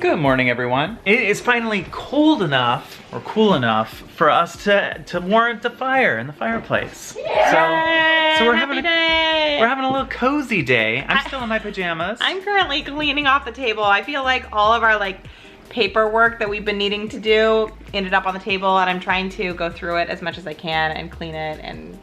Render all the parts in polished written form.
Good morning, everyone. It is finally cold enough, or cool enough, for us to warrant the fire in the fireplace. Yay! So we're Happy having a little cozy day. I'm still in my pajamas. I'm currently cleaning off the table. I feel like all of our paperwork that we've been needing to do ended up on the table, and I'm trying to go through it as much as I can and clean it, and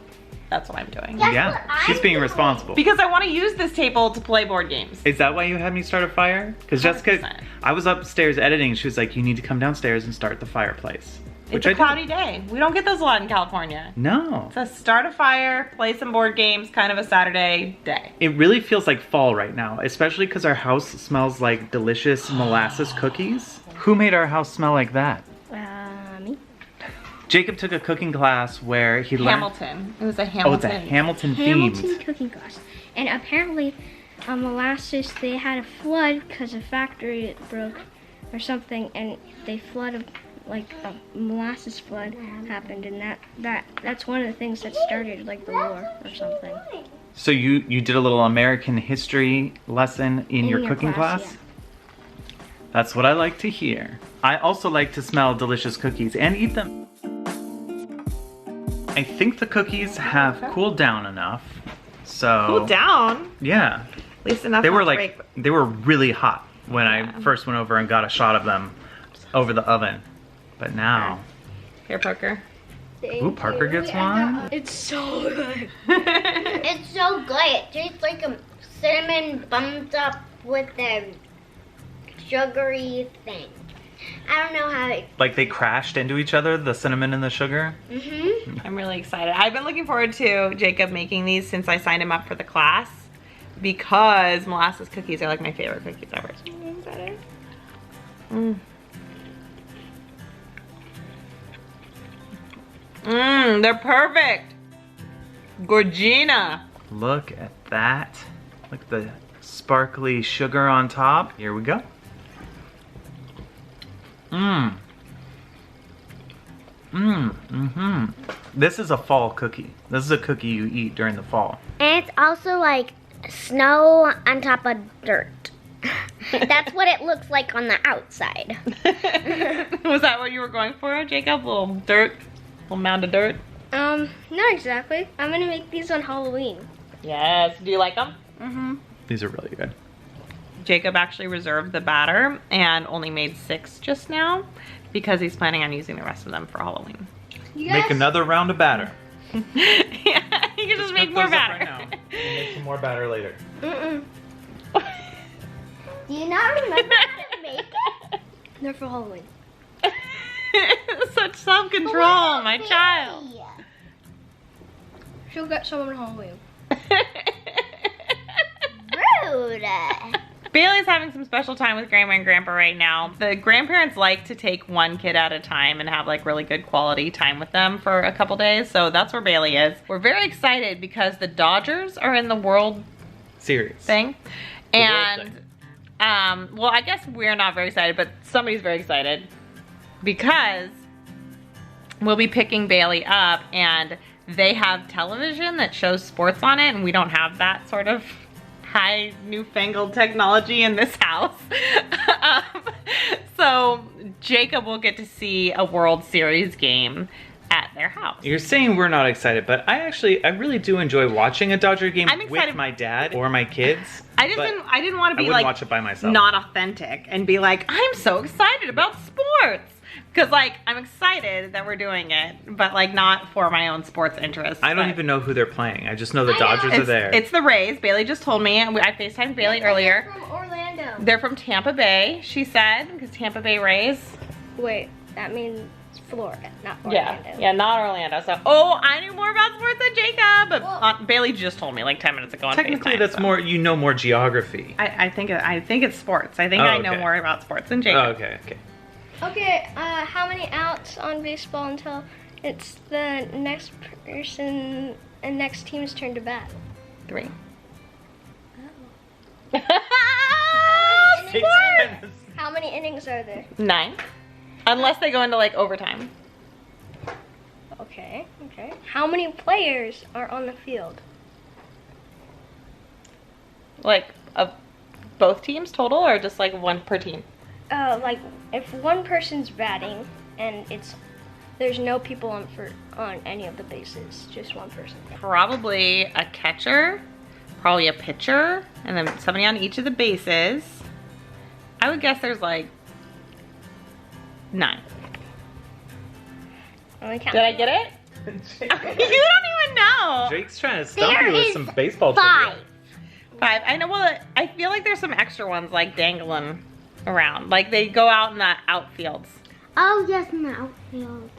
that's what I'm doing. Yeah, she's being responsible. Because I want to use this table to play board games. Is that why you had me start a fire? Because Jessica, I was upstairs editing, she was like, you need to come downstairs and start the fireplace. It's a cloudy day. We don't get those a lot in California. No. It's a start a fire, play some board games, kind of a Saturday day. It really feels like fall right now, especially because our house smells like delicious molasses cookies. Who made our house smell like that? Me. Jacob took a cooking class where he learned... Hamilton. It was a Hamilton. Oh, it's a Hamilton themed. Hamilton cooking class. And apparently, molasses, they had a flood because a factory broke or something, and they flooded, like a molasses flood happened, and that's one of the things that started the war or something. So you did a little American history lesson in your cooking class? Yeah. That's what I like to hear. I also like to smell delicious cookies and eat them. I think the cookies have cooled down enough, so... Cool down? Yeah. At least enough They were not to break. they were really hot when I first went over and got a shot of them over the oven. But now... Here, Parker. Ooh, Parker gets one? It's so good. It's so good. It tastes like a cinnamon bumped up with a sugary thing. I don't know how it... Like they crashed into each other, the cinnamon and the sugar? Mm-hmm. I'm really excited. I've been looking forward to Jacob making these since I signed him up for the class, because molasses cookies are like my favorite cookies ever. So I'm excited. They're perfect. Gorgina. Look at that. Look at the sparkly sugar on top. Here we go. This is a fall cookie. This is a cookie you eat during the fall. And it's also like snow on top of dirt. That's what it looks like on the outside. Was that what you were going for, Jacob? A little dirt? A little mound of dirt? Not exactly. I'm gonna make these on Halloween. Yes. Do you like them? Mm-hmm. These are really good. Jacob actually reserved the batter and only made 6 just now because he's planning on using the rest of them for Halloween. Make another round of batter. Yeah, you can just make more batter. Right now. Make some more batter later. Do you not remember how to make it? They're for Halloween. Such self-control, my child. She'll get some on Halloween. Rude. Bailey's having some special time with Grandma and Grandpa right now. The grandparents like to take one kid at a time and have really good quality time with them for a couple days. So that's where Bailey is. We're very excited because the Dodgers are in the World Series thing. And, well, I guess we're not very excited, but somebody's very excited because we'll be picking Bailey up and they have television that shows sports on it, and we don't have that sort of high newfangled technology in this house. So Jacob will get to see a World Series game at their house. You're saying we're not excited, but I really do enjoy watching a Dodger game I'm excited. with my dad or my kids. I didn't want to be wouldn't watch it by myself. not authentic and be like, I'm so excited about sports. Because I'm excited that we're doing it, but not for my own sports interests. I don't even know who they're playing. I just know the Dodgers are there. It's the Rays. Bailey just told me. I FaceTimed Bailey earlier. They're from Orlando. They're from Tampa Bay, she said, because Tampa Bay Rays. Wait, that means Florida, not Orlando. Yeah, not Orlando. So, I knew more about sports than Jacob, but Bailey just told me 10 minutes ago on Technically, FaceTime, that's so. more, you know more geography. I think it's sports. I think I know more about sports than Oh, Jacob. okay. Okay, how many outs on baseball until it's the next person and next team's turn to bat? 3. How many innings are there? 9. Unless they go into overtime. Okay. How many players are on the field? Of both teams total, or just one per team? like if one person's batting and there's no people on any of the bases, just one person. Probably a catcher, probably a pitcher, and then somebody on each of the bases. I would guess there's like 9. Did I get it? You don't even know. Jake's trying to stump There you with is some baseball 5. trivia. 5. I know. Well, I feel like there's some extra ones like dangling around. Like they go out in the outfields. Oh, yes, in the outfield.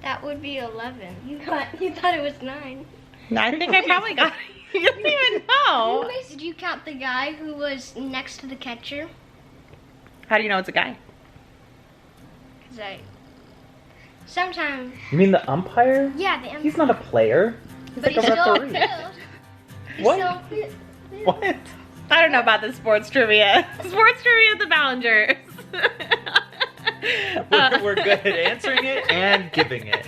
That would be 11. You thought it was 9. I think I probably got it. You don't even know. Anyways, did you count the guy who was next to the catcher? How do you know it's a guy? Because sometimes, You mean the umpire? yeah, the He's not a player. He's but like he a still referee. What? What? I don't know about this sports trivia. Sports trivia at the Ballingers. We're good at answering it and giving it.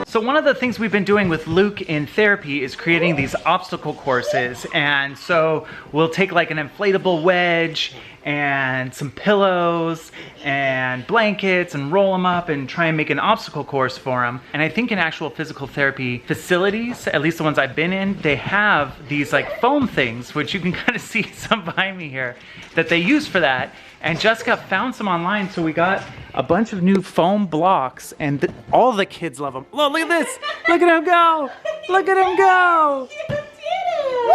So one of the things we've been doing with Luke in therapy is creating these obstacle courses. And so we'll take like an inflatable wedge and some pillows and blankets and roll them up and try and make an obstacle course for him. And I think in actual physical therapy facilities, at least the ones I've been in, they have these like foam things, which you can kind of see some behind me here, that they use for that. And Jessica found some online, so we got a bunch of new foam blocks, and all the kids love them. Look at this! Look at him go! Look at him go! You did it! Woo!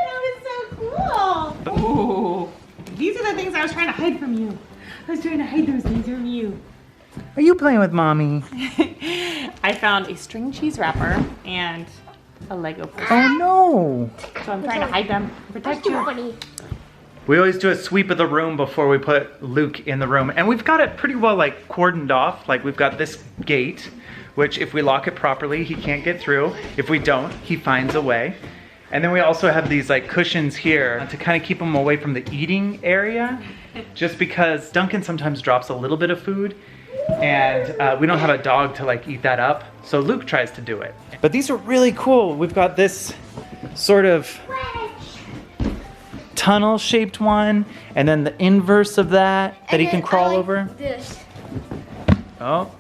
That was so cool! Ooh, these are the things I was trying to hide from you. I was trying to hide those things from you. Are you playing with mommy? I found a string cheese wrapper and a Lego person. Oh no! So I'm trying to hide them, protect you. Funny. We always do a sweep of the room before we put Luke in the room. And we've got it pretty well like cordoned off. Like we've got this gate, which if we lock it properly, he can't get through. If we don't, he finds a way. And then we also have these like cushions here to kind of keep him away from the eating area. Just because Duncan sometimes drops a little bit of food and we don't have a dog to like eat that up. So Luke tries to do it. But these are really cool. We've got this sort of tunnel shaped one, and then the inverse of that he can crawl over. This. Oh,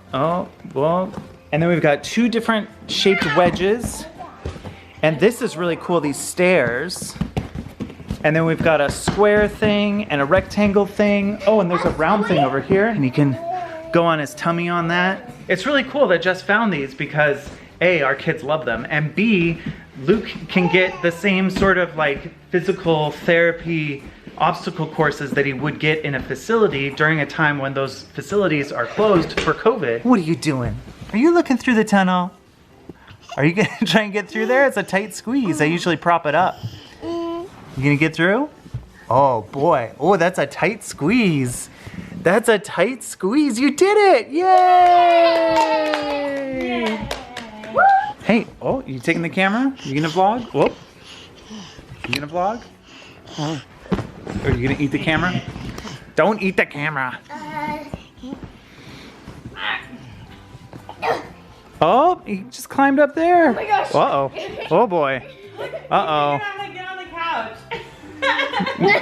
well. And then we've got 2 different shaped wedges. And this is really cool, these stairs. And then we've got a square thing and a rectangle thing. Oh, and there's a round thing over here, and he can go on his tummy on that. It's really cool that Jess found these because A, our kids love them, and B, Luke can get the same sort of like physical therapy obstacle courses that he would get in a facility during a time when those facilities are closed for COVID. What are you doing? Are you looking through the tunnel? Are you gonna try and get through there? It's a tight squeeze. I usually prop it up. You gonna get through? Oh boy. Oh, that's a tight squeeze. That's a tight squeeze. You did it! Yay! Hey, oh, you taking the camera? You gonna vlog? Whoop. You gonna vlog? Or are you gonna eat the camera? Don't eat the camera. Oh, he just climbed up there. Oh my gosh. Uh-oh. Oh boy. Uh-oh. Get on the couch.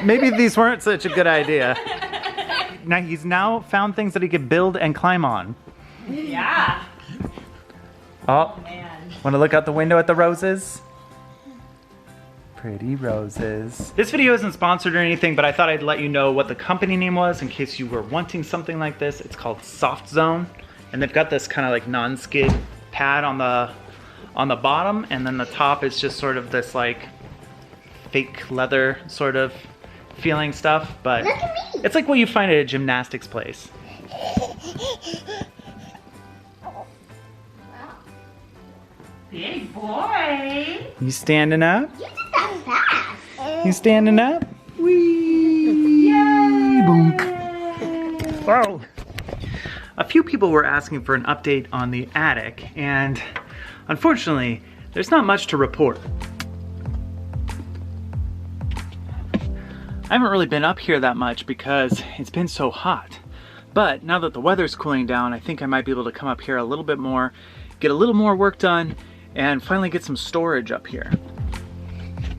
Maybe these weren't such a good idea. Now he's now found things that he could build and climb on. Yeah. Oh, Man. want to look out the window at the roses? Pretty roses. This video isn't sponsored or anything, but I thought I'd let you know what the company name was in case you were wanting something like this. It's called Soft Zone, and they've got this kind of like non-skid pad on the bottom, and then the top is just sort of this like fake leather sort of feeling stuff, but Look at me. it's like what you find at a gymnastics place. Big boy. You standing up? You did that fast. You standing up? Whee! Boom. Whoa. A few people were asking for an update on the attic, and unfortunately, there's not much to report. I haven't really been up here that much because it's been so hot. But now that the weather's cooling down, I think I might be able to come up here a little bit more, get a little more work done, and finally get some storage up here.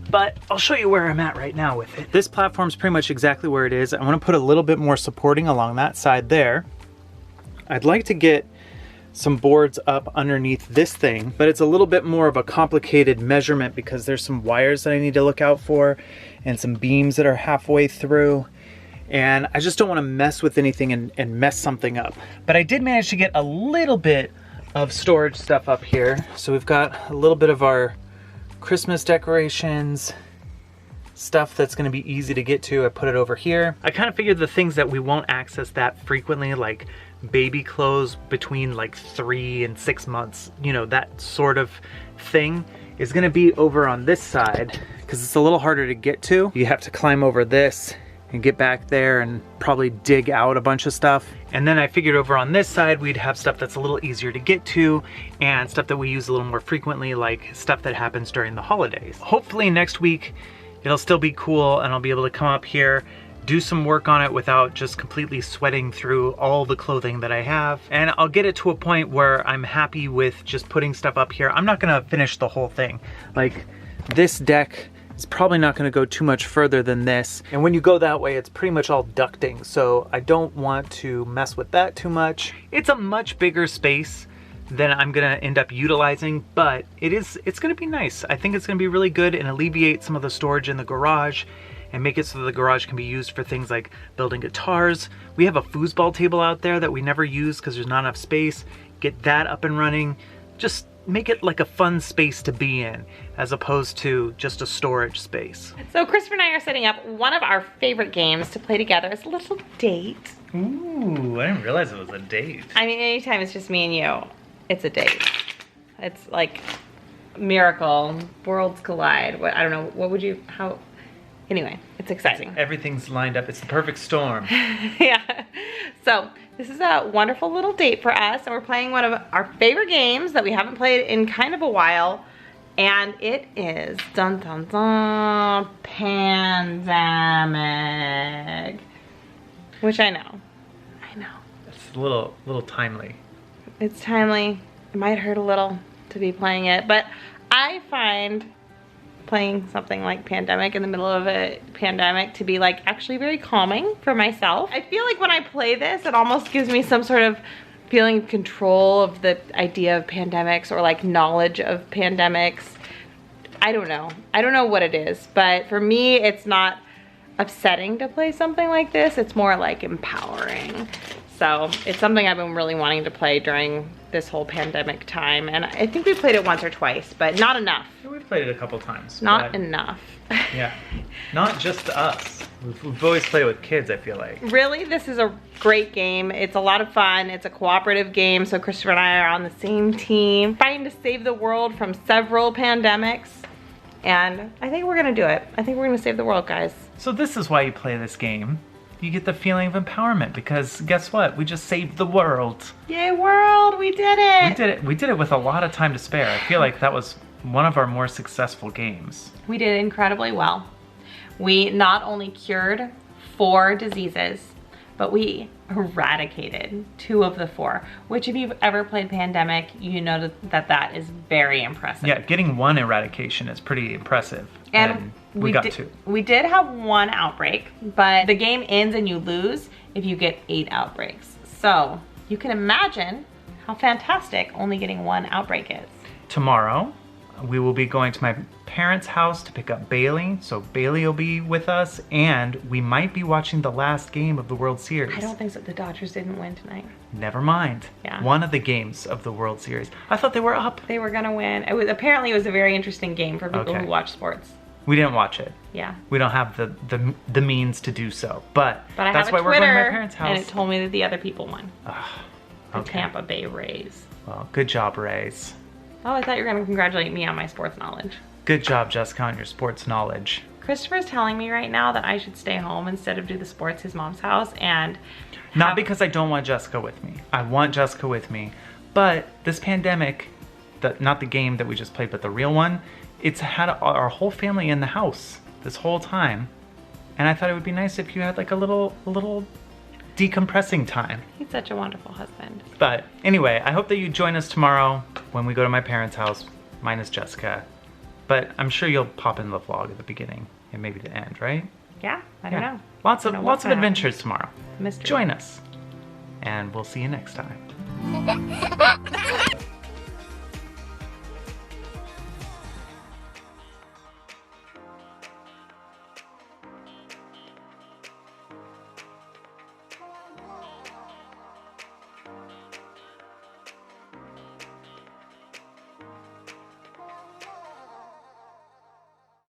but I'll show you where I'm at right now with it. This platform's pretty much exactly where it is. I want to put a little bit more supporting along that side there. I'd like to get some boards up underneath this thing, but it's a little bit more of a complicated measurement because there's some wires that I need to look out for and some beams that are halfway through. And I just don't want to mess with anything and mess something up. But I did manage to get a little bit of storage stuff up here. So we've got a little bit of our Christmas decorations, stuff that's going to be easy to get to. I put it over here. I kind of figured the things that we won't access that frequently, like baby clothes between like 3 and 6 months, you know, that sort of thing, is going to be over on this side because it's a little harder to get to. You have to climb over this and get back there and probably dig out a bunch of stuff. And then I figured over on this side we'd have stuff that's a little easier to get to and stuff that we use a little more frequently, like stuff that happens during the holidays. Hopefully next week it'll still be cool and I'll be able to come up here, do some work on it without just completely sweating through all the clothing that I have. And I'll get it to a point where I'm happy with just putting stuff up here. I'm not gonna finish the whole thing. Like, this deck is probably not gonna go too much further than this. And when you go that way, it's pretty much all ducting. So I don't want to mess with that too much. It's a much bigger space than I'm gonna end up utilizing, but it's gonna be nice. I think it's gonna be really good and alleviate some of the storage in the garage and make it so that the garage can be used for things like building guitars. We have a foosball table out there that we never use because there's not enough space. Get that up and running. Just make it like a fun space to be in as opposed to just a storage space. So Christopher and I are setting up one of our favorite games to play together. It's a little date. Ooh, I didn't realize it was a date. I mean, anytime it's just me and you, it's a date. It's like miracle, worlds collide. What, I don't know, what would you, how, anyway, it's exciting. Everything's lined up. It's the perfect storm. Yeah. So this is a wonderful little date for us, and we're playing one of our favorite games that we haven't played in kind of a while, and it is dun dun dun Pandemic, which I know. It's a little timely. It's timely. It might hurt a little to be playing it, but I find playing something like Pandemic in the middle of a pandemic to be like actually very calming for myself. I feel like when I play this, it almost gives me some sort of feeling of control of the idea of pandemics or like knowledge of pandemics. I don't know. I don't know what it is, but for me, it's not upsetting to play something like this. It's more like empowering. So it's something I've been really wanting to play during this whole pandemic time. And I think we played it once or twice, but not enough. Yeah, we've played it a couple times. Not enough. Yeah, not just us. We've always played it with kids, I feel like. Really, this is a great game. It's a lot of fun. It's a cooperative game, so Christopher and I are on the same team, fighting to save the world from several pandemics. And I think we're gonna do it. I think we're gonna save the world, guys. So this is why you play this game. You get the feeling of empowerment because guess what? We just saved the world. Yay, world, we did it. We did it. We did it with a lot of time to spare. I feel like that was one of our more successful games. We did incredibly well. We not only cured 4 diseases, but we eradicated 2 of the 4, which if you've ever played Pandemic, you know that is very impressive. Yeah, getting 1 eradication is pretty impressive. And we got 2. We did have 1 outbreak, but the game ends and you lose if you get 8 outbreaks. So you can imagine how fantastic only getting 1 outbreak is. Tomorrow, we will be going to my parents' house to pick up Bailey. So Bailey will be with us, and we might be watching the last game of the World Series. I don't think so. The Dodgers didn't win tonight. Never mind. Yeah. One of the games of the World Series. I thought they were up. They were gonna win. Apparently it was a very interesting game for people Okay. who watch sports. We didn't watch it. Yeah. We don't have the means to do so, but I that's have why a we're going to Twitter, my parents' house. and it told me that the other people won. The Okay. Tampa Bay Rays. Well, good job, Rays. Oh, I thought you were gonna congratulate me on my sports knowledge. Good job, Jessica, on your sports knowledge. Christopher's telling me right now that I should stay home instead of do the sports at his mom's house, and Not because I don't want Jessica with me. I want Jessica with me, but this pandemic, not the game that we just played, but the real one, it's had our whole family in the house this whole time, and I thought it would be nice if you had like a little decompressing time. he's such a wonderful husband. But anyway, I hope that you join us tomorrow when we go to my parents' house, minus Jessica. But I'm sure you'll pop in the vlog at the beginning and maybe the end, right? Yeah, I don't know. Lots Don't of know what's lots of gonna happen. adventures tomorrow. Mystery. Join us. And we'll see you next time.